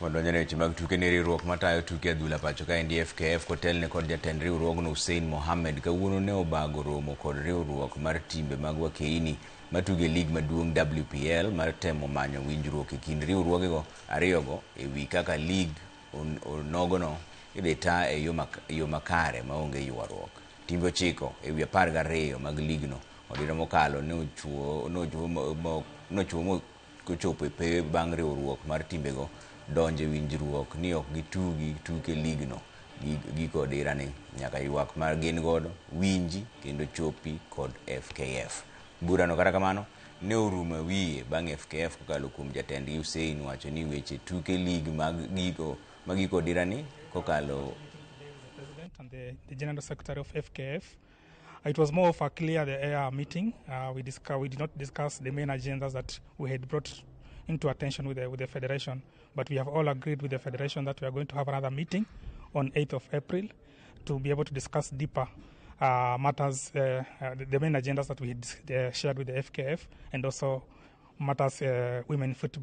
Wadonjane weche mag tuke ni riwruok matayo tuke adhula pacho ka endi FKF kotelne kod jatend riwruogno Hussein Mohamed kawuono ne obago romo kod riwruok mar timbe mag wakeini matuge lig maduong' WPL mar temo manyo winjruok e kind riwruogego ariyogo ewi kaka lig onogono idhi taa e yo makare maonge ywaruok. Timbe 9 ewi 12 mag ligno odiro mokalo nochuo kochopo e pewe bang' riwruok mar timbego donje winjruok ni ok gitugi tuke ligno giko odirani nyaka ywak mar gin godo winji kendo chopi kod FKF. Burano kata kamano ne orumo wiye bang' FKF kokalo kuom jatend Hussein wacho ni weche tuke lig mag giko odirani kokalo and the General Secretary of FKF. It was more of a clear the air meeting. We did not discuss the main agendas that we had brought into attention with the Federation, but we have all agreed with the Federation that we are going to have another meeting on 8th of April to be able to discuss deeper matters, the main agendas that we had shared with the FKF, and also matters women football.